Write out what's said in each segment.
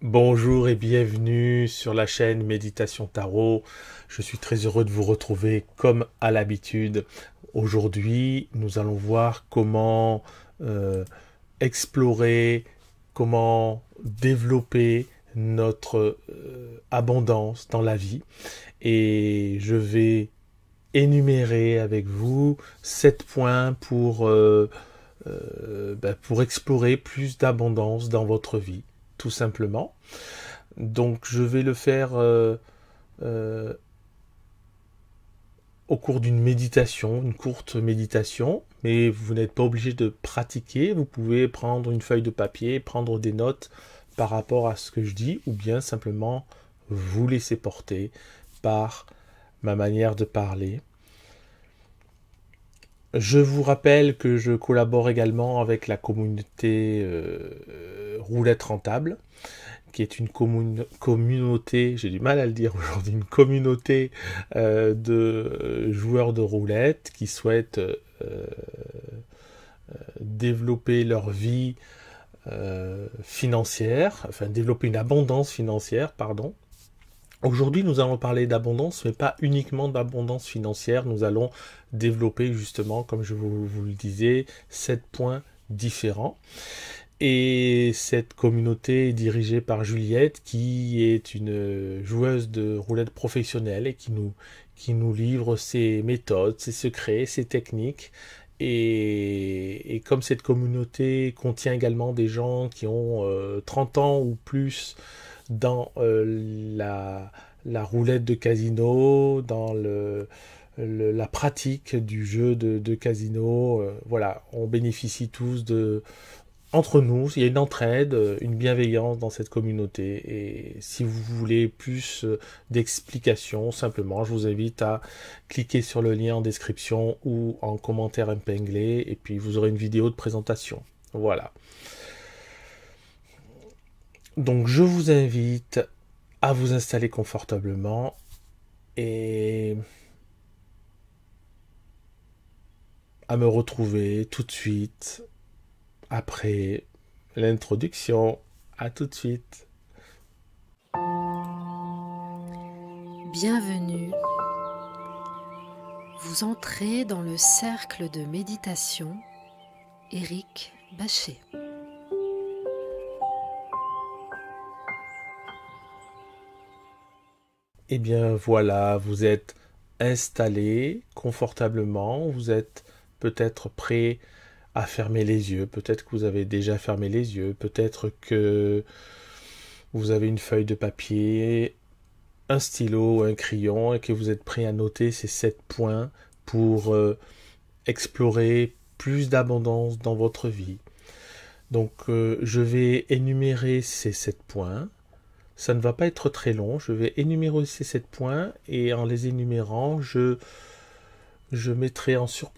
Bonjour et bienvenue sur la chaîne Méditation Tarot. Je suis très heureux de vous retrouver comme à l'habitude. Aujourd'hui, nous allons voir comment explorer, comment développer notre abondance dans la vie. Et je vais énumérer avec vous 7 points pour explorer plus d'abondance dans votre vie, tout simplement. Donc je vais le faire euh, au cours d'une méditation, une courte méditation, mais vous n'êtes pas obligé de pratiquer, vous pouvez prendre une feuille de papier, prendre des notes par rapport à ce que je dis, ou bien simplement vous laisser porter par ma manière de parler. Je vous rappelle que je collabore également avec la communauté Roulette Rentable, qui est une communauté, j'ai du mal à le dire aujourd'hui, une communauté de joueurs de roulette qui souhaitent développer leur vie financière, enfin développer une abondance financière, pardon. Aujourd'hui, nous allons parler d'abondance, mais pas uniquement d'abondance financière. Nous allons développer justement, comme je vous le disais, 7 points différents. Et cette communauté est dirigée par Juliette, qui est une joueuse de roulette professionnelle et qui nous livre ses méthodes, ses secrets, ses techniques. Et comme cette communauté contient également des gens qui ont 30 ans ou plus dans la roulette de casino, dans la pratique du jeu de casino, voilà, on bénéficie tous entre nous, il y a une entraide, une bienveillance dans cette communauté. Et si vous voulez plus d'explications, simplement, je vous invite à cliquer sur le lien en description ou en commentaire épinglé, et puis vous aurez une vidéo de présentation. Voilà. Donc je vous invite à vous installer confortablement et à me retrouver tout de suite après l'introduction. À tout de suite. Bienvenue. Vous entrez dans le cercle de méditation Éric Bachet. Et bien voilà, vous êtes installé confortablement, vous êtes peut-être prêt à fermer les yeux, peut-être que vous avez déjà fermé les yeux, peut-être que vous avez une feuille de papier, un stylo, un crayon et que vous êtes prêt à noter ces 7 points pour explorer plus d'abondance dans votre vie. Donc je vais énumérer ces 7 points. Ça ne va pas être très long, je vais énumérer ces 7 points et en les énumérant, je mettrai en je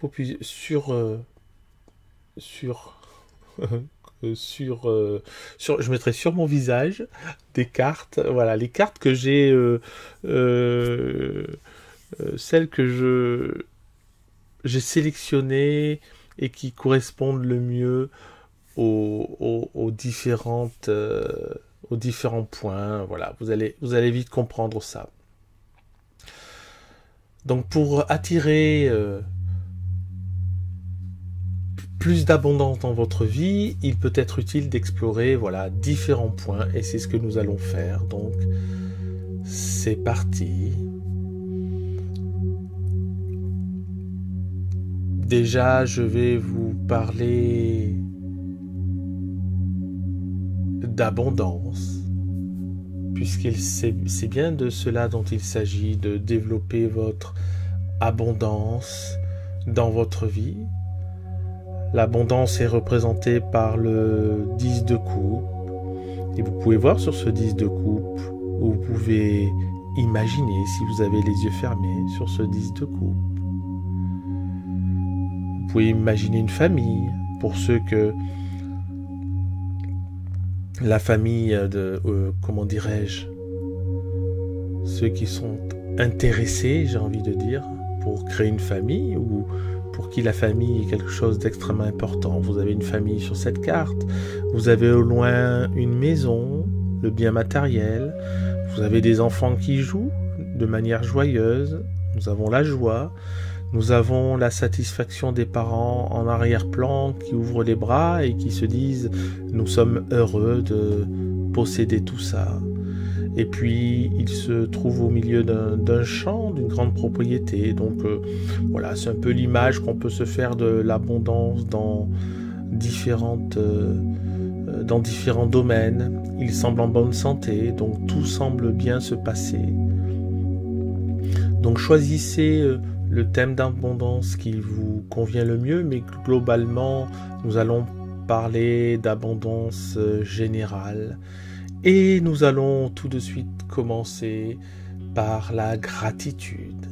mettrai sur mon visage des cartes, voilà, les cartes que j'ai, celles que j'ai sélectionnées et qui correspondent le mieux aux différents points. Voilà, vous allez vite comprendre ça. Donc pour attirer plus d'abondance dans votre vie, il peut être utile d'explorer différents points et c'est ce que nous allons faire. Donc c'est parti. Déjà, je vais vous parler d'abondance, puisque c'est bien de cela dont il s'agit, de développer votre abondance dans votre vie. L'abondance est représentée par le 10 de coupe, et vous pouvez voir sur ce 10 de coupe, ou vous pouvez imaginer, si vous avez les yeux fermés, sur ce 10 de coupe. Vous pouvez imaginer une famille, pour ceux que la famille comment dirais-je, ceux qui sont intéressés, j'ai envie de dire, pour créer une famille ou pour qui la famille est quelque chose d'extrêmement important. Vous avez une famille sur cette carte, vous avez au loin une maison, le bien matériel, vous avez des enfants qui jouent de manière joyeuse, nous avons la joie, nous avons la satisfaction des parents en arrière-plan qui ouvrent les bras et qui se disent « nous sommes heureux de posséder tout ça ». Et puis, il se trouve au milieu d'un champ, d'une grande propriété. Donc, voilà, c'est un peu l'image qu'on peut se faire de l'abondance dans différents domaines. Il semble en bonne santé, donc tout semble bien se passer. Donc, choisissez le thème d'abondance qui vous convient le mieux, mais globalement, nous allons parler d'abondance générale. Et nous allons tout de suite commencer par la gratitude.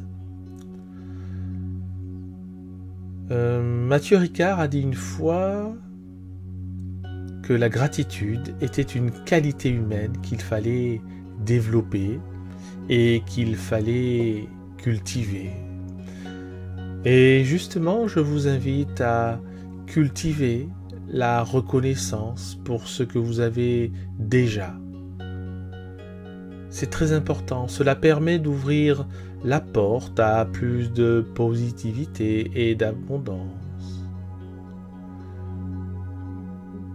Mathieu Ricard a dit une fois que la gratitude était une qualité humaine qu'il fallait développer et qu'il fallait cultiver. Et justement, je vous invite à cultiver la reconnaissance pour ce que vous avez déjà. C'est très important, cela permet d'ouvrir la porte à plus de positivité et d'abondance.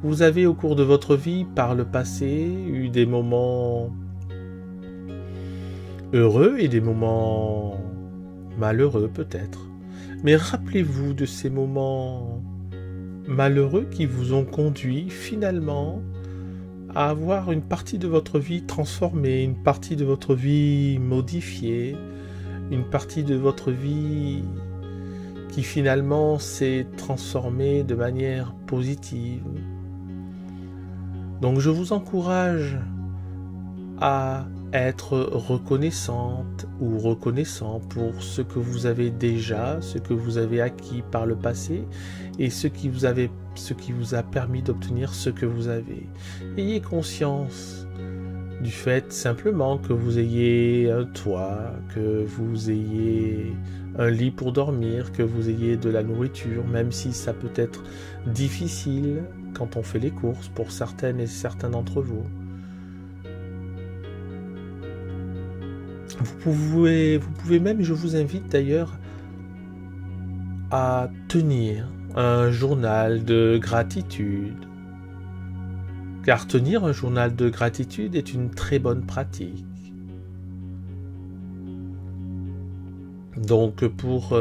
Vous avez au cours de votre vie, par le passé, eu des moments heureux et des moments malheureux peut-être. Mais rappelez-vous de ces moments malheureux qui vous ont conduit finalement à avoir une partie de votre vie transformée, une partie de votre vie modifiée, une partie de votre vie qui finalement s'est transformée de manière positive. Donc je vous encourage à être reconnaissante ou reconnaissant pour ce que vous avez déjà, ce que vous avez acquis par le passé et ce qui vous a permis d'obtenir ce que vous avez. Ayez conscience du fait simplement que vous ayez un toit, que vous ayez un lit pour dormir, que vous ayez de la nourriture, même si ça peut être difficile quand on fait les courses pour certaines et certains d'entre vous. Vous pouvez même, je vous invite d'ailleurs à tenir un journal de gratitude. Car tenir un journal de gratitude est une très bonne pratique. Donc pour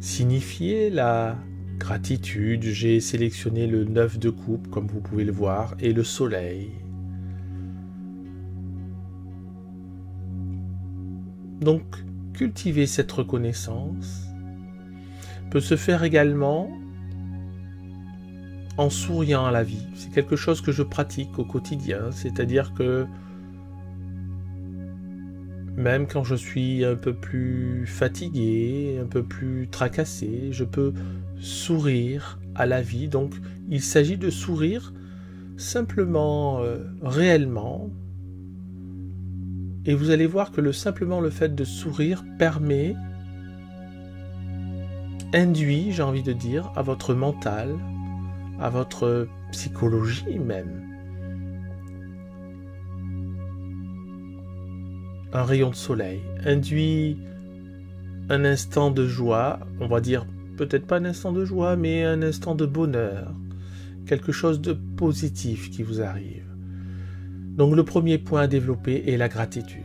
signifier la gratitude, j'ai sélectionné le 9 de coupe, comme vous pouvez le voir, et le soleil. Donc, cultiver cette reconnaissance peut se faire également en souriant à la vie. C'est quelque chose que je pratique au quotidien, c'est-à-dire que même quand je suis un peu plus fatigué, un peu plus tracassé, je peux sourire à la vie. Donc, il s'agit de sourire simplement, réellement. Et vous allez voir que simplement le fait de sourire induit, j'ai envie de dire, à votre mental, à votre psychologie même, un rayon de soleil, induit un instant de joie, on va dire peut-être pas un instant de joie, mais un instant de bonheur, quelque chose de positif qui vous arrive. Donc le premier point à développer est la gratitude.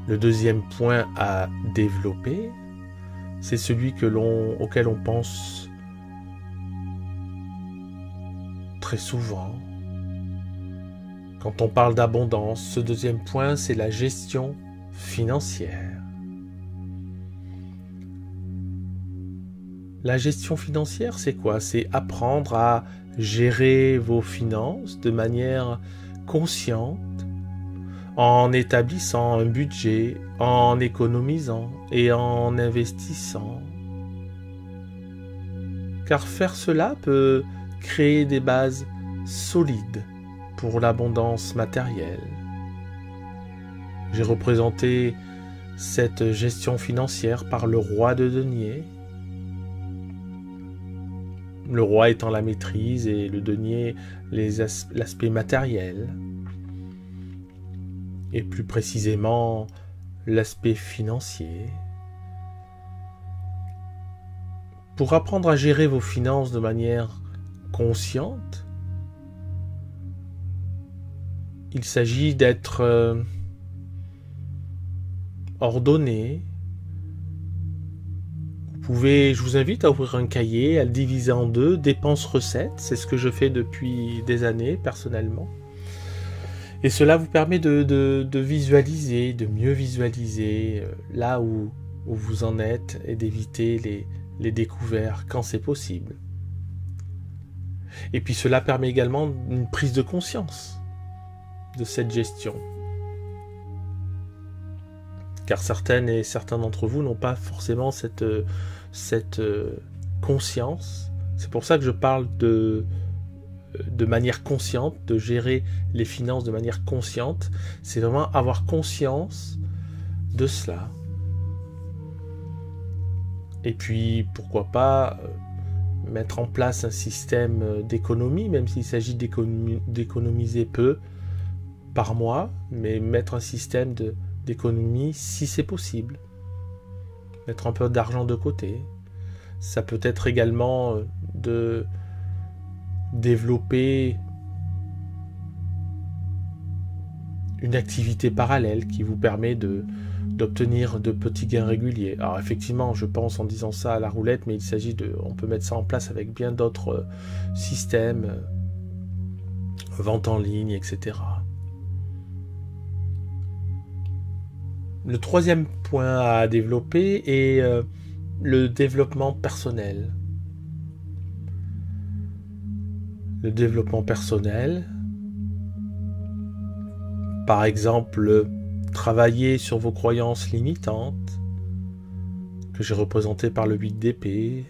Le deuxième point à développer, c'est celui auquel on pense très souvent. Quand on parle d'abondance, ce deuxième point, c'est la gestion financière. La gestion financière, c'est quoi? C'est apprendre à gérer vos finances de manière consciente, en établissant un budget, en économisant et en investissant. Car faire cela peut créer des bases solides pour l'abondance matérielle. J'ai représenté cette gestion financière par le roi de denier. Le roi étant la maîtrise et le denier l'aspect matériel. Et plus précisément l'aspect financier. Pour apprendre à gérer vos finances de manière consciente, il s'agit d'être ordonné. Je vous invite à ouvrir un cahier, à le diviser en deux, dépenses-recettes, c'est ce que je fais depuis des années personnellement. Et cela vous permet de visualiser, de mieux visualiser là où vous en êtes et d'éviter les découvertes quand c'est possible. Et puis cela permet également une prise de conscience de cette gestion. Car certaines et certains d'entre vous n'ont pas forcément cette conscience. C'est pour ça que je parle de manière consciente, de gérer les finances de manière consciente. C'est vraiment avoir conscience de cela. Et puis, pourquoi pas mettre en place un système d'économie, même s'il s'agit d'économiser peu par mois, mais mettre un système d'économie si c'est possible. Mettre un peu d'argent de côté. Ça peut être également de développer une activité parallèle qui vous permet d'obtenir de petits gains réguliers. Alors effectivement, je pense en disant ça à la roulette, mais on peut mettre ça en place avec bien d'autres systèmes, vente en ligne, etc. Le troisième point à développer est le développement personnel. Le développement personnel, par exemple, travailler sur vos croyances limitantes, que j'ai représentées par le 8 d'épée,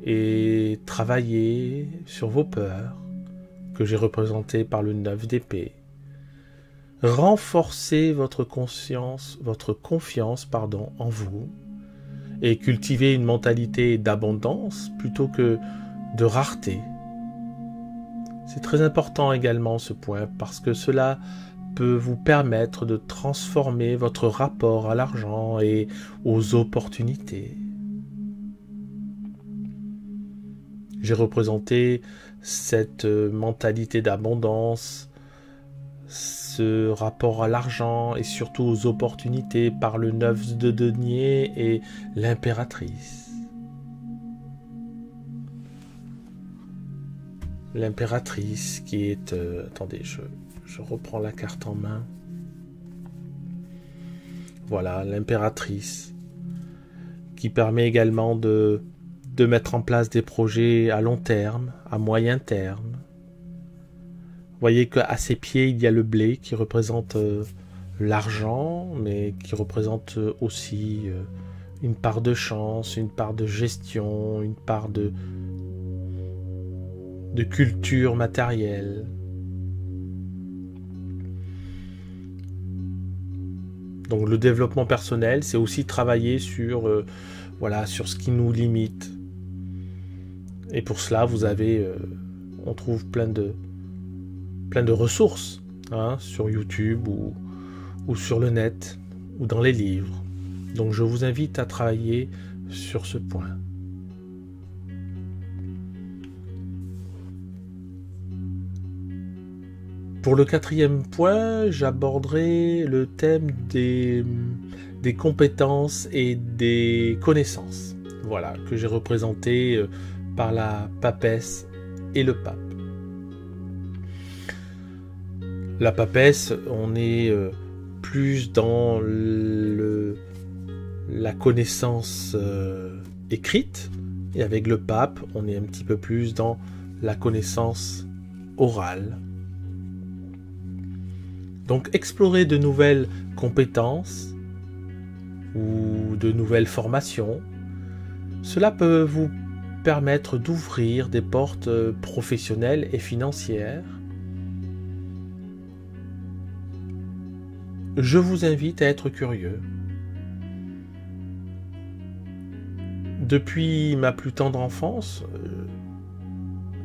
et travailler sur vos peurs, que j'ai représentées par le 9 d'épée. Renforcer votre confiance en vous, et cultiver une mentalité d'abondance plutôt que de rareté. C'est très important également ce point parce que cela peut vous permettre de transformer votre rapport à l'argent et aux opportunités. J'ai représenté cette mentalité d'abondance, ce rapport à l'argent et surtout aux opportunités par le 9 de denier et l'impératrice. L'impératrice qui est... attendez, je reprends la carte en main. Voilà, l'impératrice qui permet également de mettre en place des projets à long terme, à moyen terme. Vous voyez qu'à ses pieds, il y a le blé qui représente l'argent, mais qui représente aussi une part de chance, une part de gestion, une part de culture matérielle. Donc le développement personnel, c'est aussi travailler sur ce qui nous limite. Et pour cela, on trouve plein de ressources sur YouTube ou sur le net ou dans les livres. Donc je vous invite à travailler sur ce point. Pour le quatrième point, j'aborderai le thème des compétences et des connaissances. Voilà, que j'ai représenté par la papesse et le pape. La papesse, on est plus dans la connaissance écrite, et avec le pape, on est un petit peu plus dans la connaissance orale. Donc explorer de nouvelles compétences ou de nouvelles formations, cela peut vous permettre d'ouvrir des portes professionnelles et financières. Je vous invite à être curieux. Depuis ma plus tendre enfance,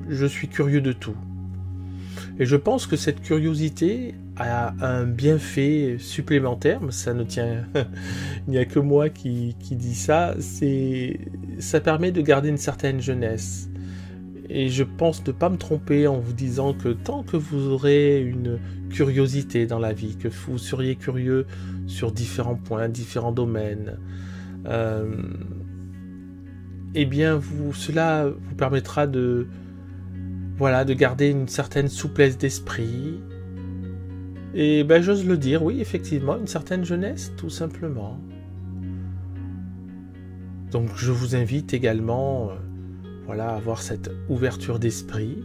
je suis curieux de tout. Et je pense que cette curiosité a un bienfait supplémentaire, mais ça ne tient, il n'y a que moi qui dis ça, ça permet de garder une certaine jeunesse. Et je pense ne pas me tromper en vous disant que tant que vous aurez une curiosité dans la vie, que vous seriez curieux sur différents points, différents domaines, eh bien cela vous permettra de garder une certaine souplesse d'esprit. Et j'ose le dire, oui, effectivement, une certaine jeunesse, tout simplement. Donc je vous invite également à avoir cette ouverture d'esprit.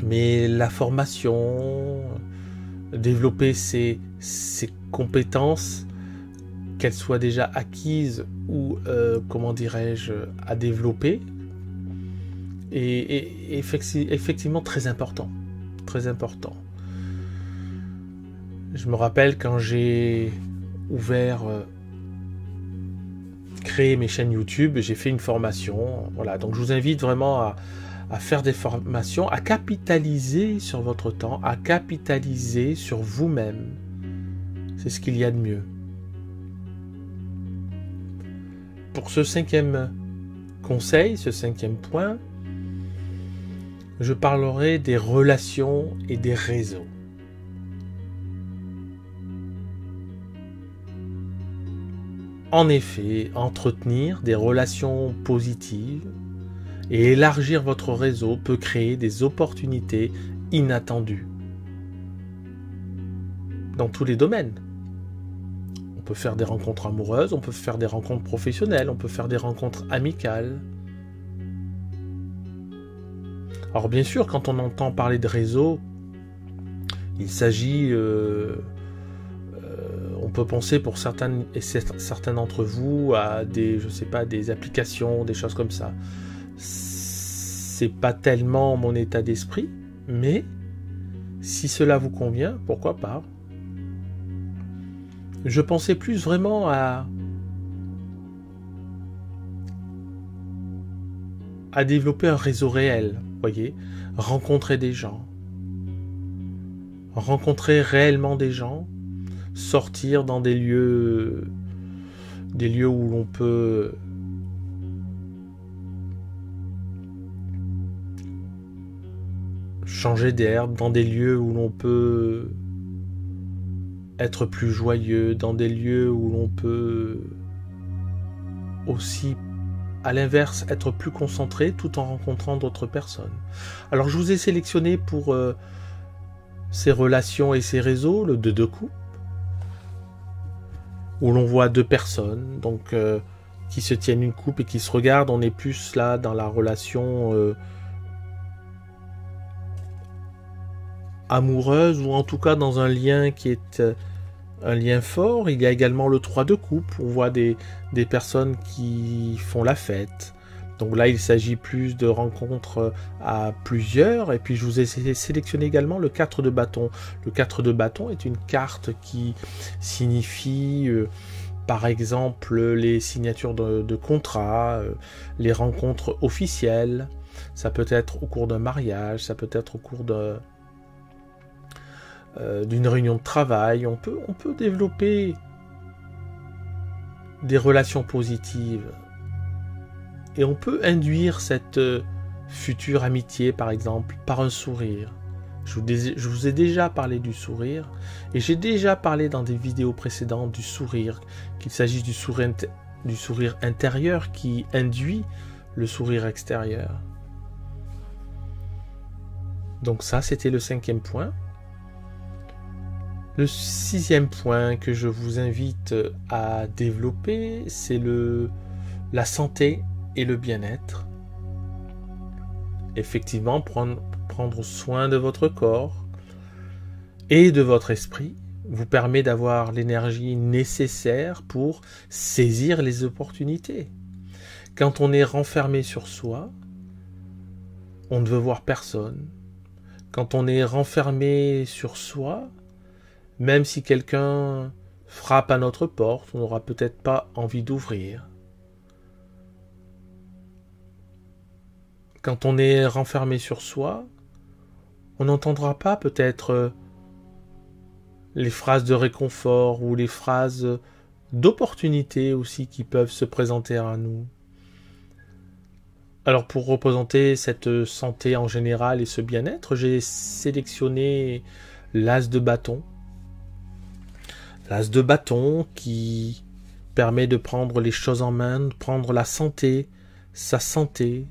Mais la formation, développer ses compétences, qu'elles soient déjà acquises ou, à développer, est effectivement très important. Très important. Je me rappelle quand j'ai créé mes chaînes YouTube, j'ai fait une formation. Voilà, donc je vous invite vraiment à faire des formations, à capitaliser sur votre temps, à capitaliser sur vous-même. C'est ce qu'il y a de mieux. Pour ce 5e conseil, ce 5e point, je parlerai des relations et des réseaux. En effet, entretenir des relations positives et élargir votre réseau peut créer des opportunités inattendues dans tous les domaines. On peut faire des rencontres amoureuses, on peut faire des rencontres professionnelles, on peut faire des rencontres amicales. Alors bien sûr, quand on entend parler de réseau, il s'agit, on peut penser pour certains d'entre vous à des applications, des choses comme ça. C'est pas tellement mon état d'esprit, mais si cela vous convient, pourquoi pas. Je pensais plus vraiment à développer un réseau réel, voyez, rencontrer des gens, rencontrer réellement des gens, sortir dans des lieux où l'on peut changer d'air, dans des lieux où l'on peut être plus joyeux, dans des lieux où l'on peut aussi, à l'inverse, être plus concentré tout en rencontrant d'autres personnes. Alors je vous ai sélectionné pour ces relations et ces réseaux, le 2 coupe, où l'on voit 2 personnes, donc qui se tiennent une coupe et qui se regardent. On est plus là dans la relation amoureuse, ou en tout cas dans un lien qui est un lien fort. Il y a également le 3 de coupe, on voit des personnes qui font la fête. Donc là, il s'agit plus de rencontres à plusieurs. Et puis je vous ai sélectionné également le 4 de bâton. Le 4 de bâton est une carte qui signifie par exemple les signatures de contrats, les rencontres officielles. Ça peut être au cours d'un mariage, ça peut être au cours d'une réunion de travail. On peut développer des relations positives et on peut induire cette future amitié, par exemple, par un sourire. Je vous ai déjà parlé du sourire, et j'ai déjà parlé dans des vidéos précédentes du sourire, qu'il s'agisse du sourire intérieur qui induit le sourire extérieur. Donc ça, c'était le 5e point. Le 6e point que je vous invite à développer, c'est la santé et le bien-être. Effectivement, prendre soin de votre corps et de votre esprit vous permet d'avoir l'énergie nécessaire pour saisir les opportunités. Quand on est renfermé sur soi, on ne veut voir personne. Quand on est renfermé sur soi, même si quelqu'un frappe à notre porte, on n'aura peut-être pas envie d'ouvrir. quand on est renfermé sur soi, on n'entendra pas peut-être les phrases de réconfort ou les phrases d'opportunité aussi qui peuvent se présenter à nous. Alors pour représenter cette santé en général et ce bien-être, j'ai sélectionné l'as de bâton. L'as de bâton qui permet de prendre les choses en main, de prendre la santé, sa santé,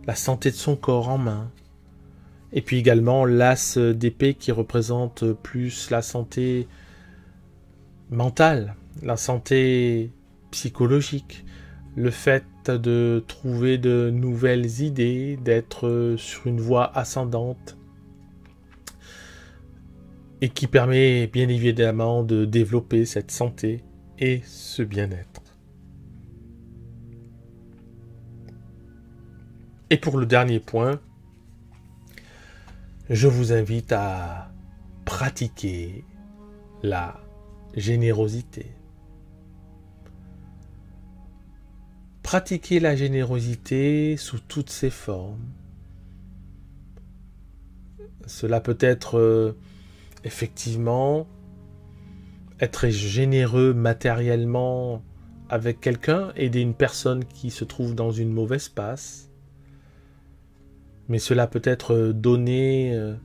la santé de son corps en main. Et puis également l'as d'épée qui représente plus la santé mentale, la santé psychologique, le fait de trouver de nouvelles idées, d'être sur une voie ascendante et qui permet bien évidemment de développer cette santé et ce bien-être. Et pour le dernier point, je vous invite à pratiquer la générosité. Pratiquer la générosité sous toutes ses formes. Cela peut être effectivement être généreux matériellement avec quelqu'un, aider une personne qui se trouve dans une mauvaise passe. Mais cela peut être donner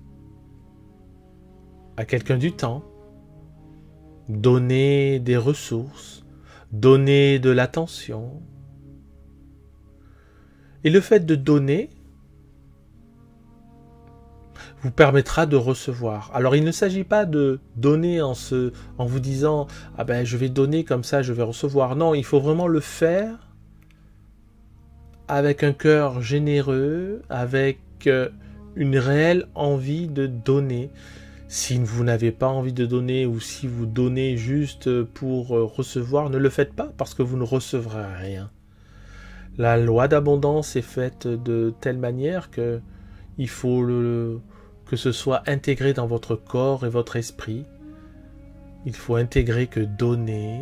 à quelqu'un du temps, donner des ressources, donner de l'attention. Et le fait de donner vous permettra de recevoir. Alors il ne s'agit pas de donner en vous disant « Ah ben je vais donner comme ça, je vais recevoir ». Non, il faut vraiment le faire avec un cœur généreux, avec une réelle envie de donner. Si vous n'avez pas envie de donner ou si vous donnez juste pour recevoir, ne le faites pas parce que vous ne recevrez rien. La loi d'abondance est faite de telle manière que il faut que ce soit intégré dans votre corps et votre esprit. Il faut intégrer que donner,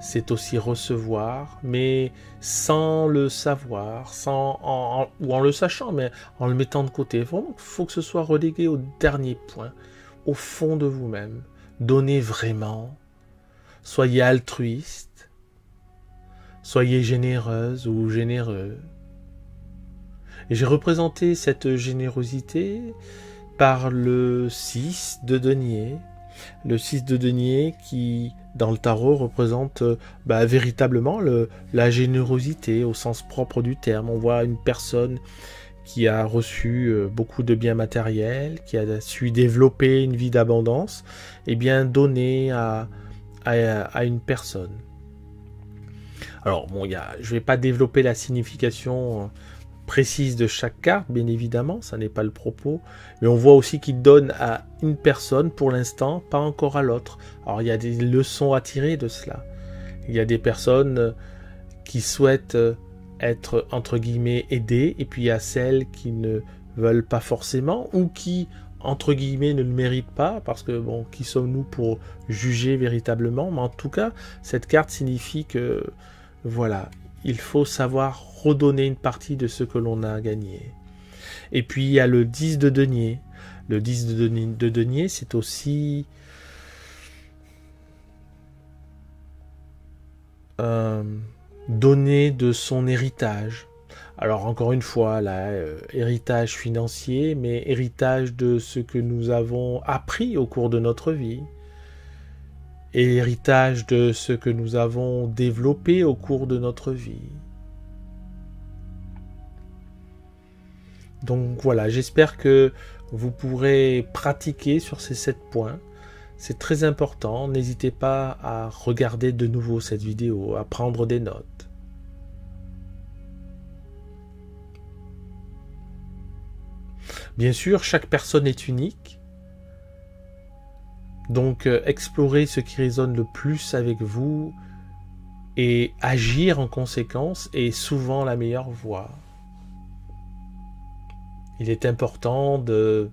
c'est aussi recevoir, mais sans le savoir, ou en le sachant, mais en le mettant de côté. Il faut que ce soit relégué au dernier point, au fond de vous-même. Donnez vraiment. Soyez altruiste. Soyez généreuse ou généreux. Et j'ai représenté cette générosité par le 6 de denier. Le 6 de denier qui, dans le tarot, représente véritablement la générosité au sens propre du terme. On voit une personne qui a reçu beaucoup de biens matériels, qui a su développer une vie d'abondance, et bien donner à une personne. Alors, bon, je ne vais pas développer la signification précise de chaque carte, bien évidemment, ça n'est pas le propos, mais on voit aussi qu'il donne à une personne pour l'instant, pas encore à l'autre. Alors, il y a des leçons à tirer de cela. Il y a des personnes qui souhaitent être, entre guillemets, aidées, et puis il y a celles qui ne veulent pas forcément, ou qui, entre guillemets, ne le méritent pas, parce que, bon, qui sommes-nous pour juger véritablement? Mais en tout cas, cette carte signifie que voilà, il faut savoir redonner une partie de ce que l'on a gagné. Et puis il y a le 10 de denier. Le 10 de denier, c'est aussi donner de son héritage. Alors encore une fois, là, héritage financier, mais héritage de ce que nous avons appris au cours de notre vie. Et héritage de ce que nous avons développé au cours de notre vie. Donc voilà, j'espère que vous pourrez pratiquer sur ces 7 points. C'est très important, n'hésitez pas à regarder de nouveau cette vidéo, à prendre des notes. Bien sûr, chaque personne est unique. Donc, explorez ce qui résonne le plus avec vous et agir en conséquence est souvent la meilleure voie. Il est important de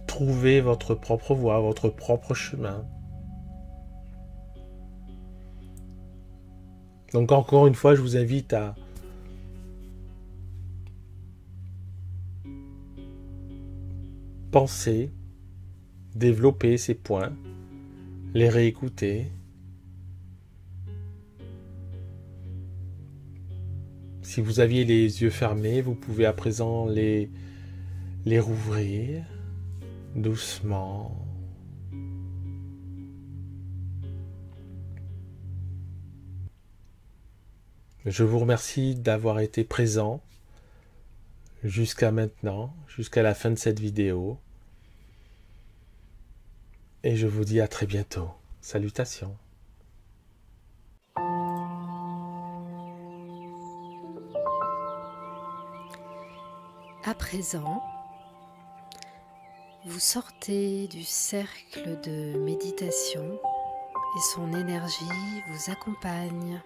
trouver votre propre voie, votre propre chemin. Donc, encore une fois, je vous invite penser, développer ces points, les réécouter. Si vous aviez les yeux fermés, vous pouvez à présent les rouvrir doucement. Je vous remercie d'avoir été présent jusqu'à maintenant, jusqu'à la fin de cette vidéo. Et je vous dis à très bientôt. Salutations. À présent, vous sortez du cercle de méditation et son énergie vous accompagne.